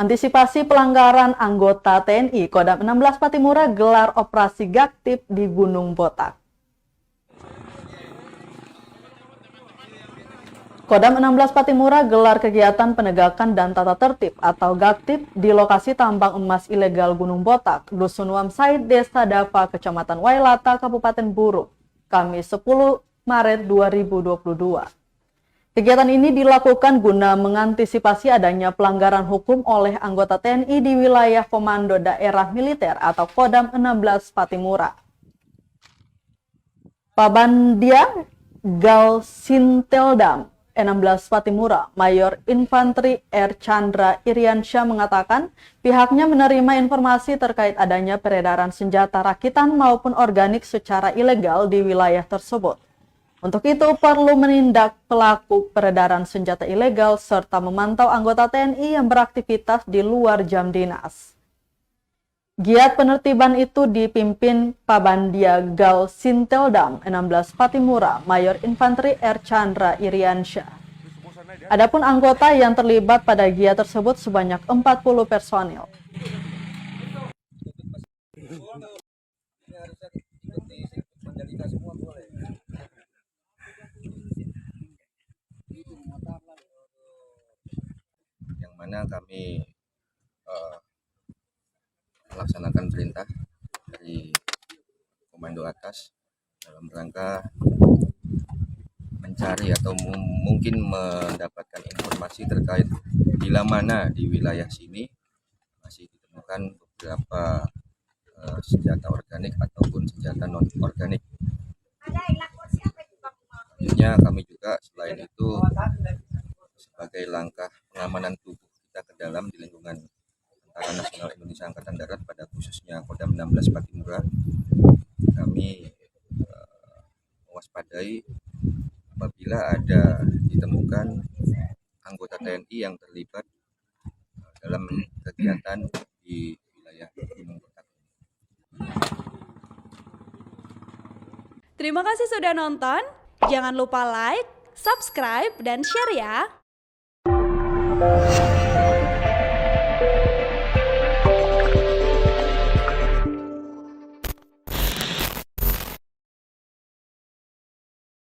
Antisipasi pelanggaran anggota TNI, Kodam 16 Patimura gelar operasi Gaktip di Gunung Botak. Kodam 16 Patimura gelar kegiatan penegakan dan tata tertib atau Gaktip di lokasi tambang emas ilegal Gunung Botak, Dusun Wamsaid, Desa Dapa, Kecamatan Wailata, Kabupaten Buru, Kamis 10 Maret 2022. Kegiatan ini dilakukan guna mengantisipasi adanya pelanggaran hukum oleh anggota TNI di wilayah Komando Daerah Militer atau Kodam 16 Patimura. Pabandia Galsinteldam 16 Patimura, Mayor Infanteri R. Chandra Iriansyah mengatakan pihaknya menerima informasi terkait adanya peredaran senjata rakitan maupun organik secara ilegal di wilayah tersebut. Untuk itu perlu menindak pelaku peredaran senjata ilegal serta memantau anggota TNI yang beraktivitas di luar jam dinas. Giat penertiban itu dipimpin Pabandia Galsinteldam 16 Patimura, Mayor Infanteri R. Chandra Iriansyah. Adapun anggota yang terlibat pada giat tersebut sebanyak 40 personil. Yang mana kami melaksanakan perintah dari komando atas dalam rangka mencari atau mungkin mendapatkan informasi terkait bila mana di wilayah sini masih ditemukan beberapa senjata organik ataupun senjata non organik. Selanjutnya kami juga selain itu sebagai langkah pengamanan tubuh kita ke dalam di lingkungan Tentara Nasional Indonesia Angkatan Darat pada khususnya Kodam 16 Patimura, kami mewaspadai apabila ada ditemukan anggota TNI yang terlibat dalam kegiatan di wilayah Gunung Botak. Terima kasih sudah nonton. Jangan lupa like, subscribe, dan share ya.